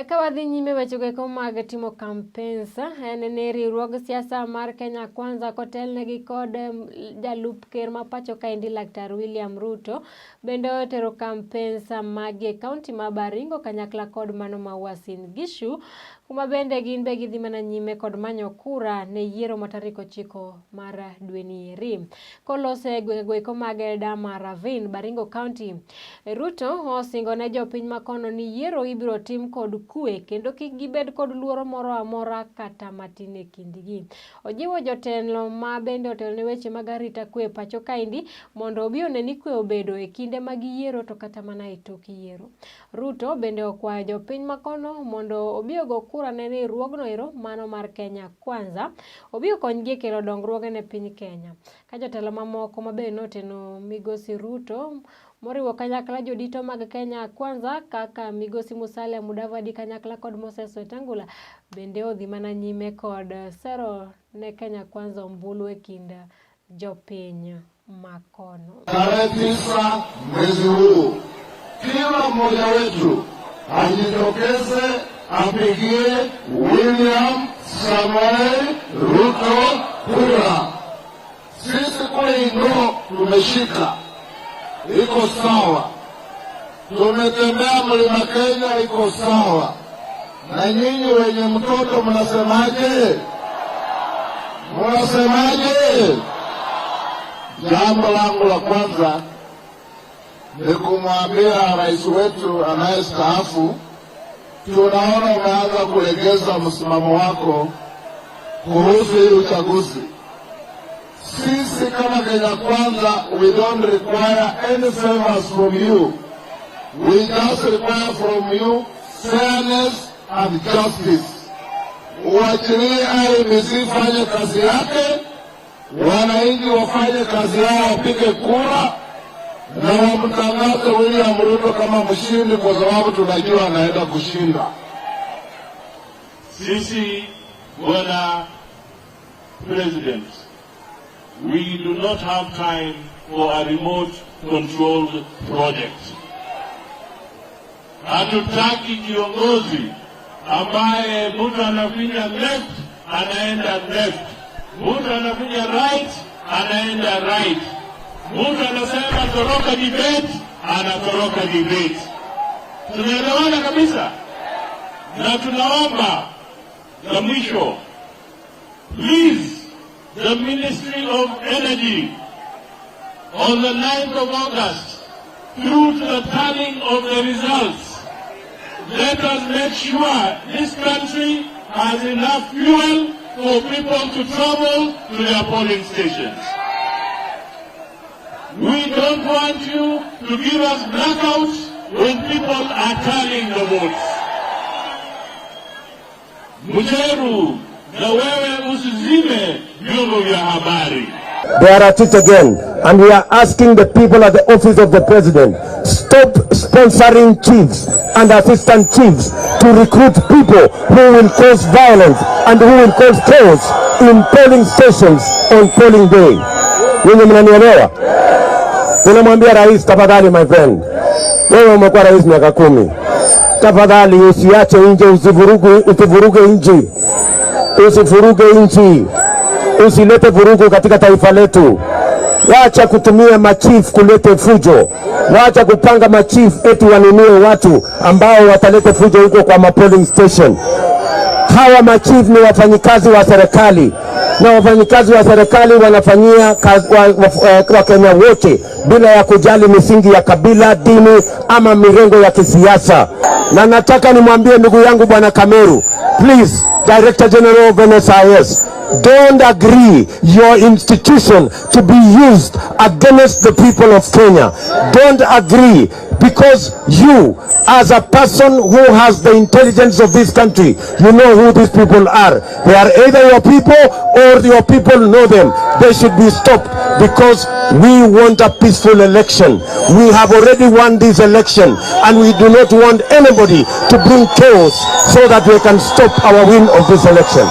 Kawadhi nyime weche ko mag timo kampensa ne riwruog siasa mar Kenya Kwanza kotelnegi kod jalup ker ma pacho kaendi Laktar William Ruto bende otero kampensa mag kaunti ma Baringo kanyakla kod mano ma Uasin Gishu kuma bende gin be gidhi mana nyime kod manyo kura ne yiero ma tarik 9 mar dweni eri. Kolose gweko mag Dama Ravine Baringo County, Ruto osingone jopiny makono ni yiero ibiro tim kod Kuwe kendo kik gibed kod luoro moro amora kata matine kindgi. Ojiwo jotelo ma bende otelne weche mag arita kwe pacho kaendi mondo obi oneni kwe obedo e kinde mag yiero to kata mana e tok yiero. Ruto bende okwayo jopiny makono mondo obi ogo kura ne riwruogno ero mano mar Kenya Kwanza obi okonygi kelo dongruoge ne piny Kenya. Ka jotelo mamoko mabe noteno migosi Ruto moriwo kanyakla jodito mag Kenya Kwanza kaka migosi Musalia Mudavadi kanyakla kod Moses Wetangula bende odhi mana nyime kod sero ne Kenya Kwanza ombulu e kind jopiny makono. Tarehe 9 mwezi huu kila mmoja wetu ajitokeze apigie William Samoei Ruto kura. Sisi kule Yiero tumeshika, iko sawa. Tumetembea mlima Kenya, iko sawa. Na nyinyi wenye mtoto mnasemaje? Mnasemaje? Jambo langu la kwanza ni kumwambia rais wetu anayestaafu, tunaona umeanza kulegeza msimamo wako kuhusu hii uchaguzi. Sisi kama Kenya Kwanza, we don't require any favors from you. We just require from you fairness and justice. Uachilie IEBC fanye kazi yake, wananchi wafanye kazi yao, wapige kura na wamtangaze William Ruto kama mshindi, kwa sababu tunajua anaenda kushinda. Sisi Bwana President, we do not have time for a remote controlled project. Hatutaki kiongozi ambaye mtu anafinya left anaenda left, mtu anafinya right anaenda right, mtu anasema toroka debate anatoroka debate. Tunaelewana kabisa? Na tunaomba la mwisho, please, the Ministry of Energy on the 9th of August, through to the tallying of the results, let us make sure this country has enough fuel for people to travel to their polling stations. We don't want you to give us blackouts when people are tallying the votes. Mujeru, na wewe usizime vyombo vya habari. They are at it again, and we are asking the people at the office of the president, stop sponsoring chiefs and assistant chiefs to recruit people who will cause violence and who will cause chaos in polling stations on polling day. Ninyi mnanielewa? Tunamwambia rais, tafadhali my friend, wewe umekuwa rais miaka 10. Tafadhali usiache nje, usivuruge nchi. Usivuruge nchi. Usilete vurugu katika taifa letu. Wacha kutumia machief kulete fujo. Wacha kupanga machief eti wanunue watu ambao watalete fujo huko kwa polling station. Hawa machief ni wafanyikazi wa serikali, na wafanyikazi wa serikali wanafanyia kwa Kenya wote bila ya kujali misingi ya kabila, dini ama mirengo ya kisiasa. Na nataka nimwambie ndugu yangu Bwana Kameru, please, Director General of NSIS, don't agree your institution to be used against the people of Kenya. Don't agree, because you, as a person who has the intelligence of this country, you know who these people are. They are either your people or your people know them. They should be stopped, because we want a peaceful election. We have already won this election, and we do not want anybody to bring chaos so that we can stop our win of this election.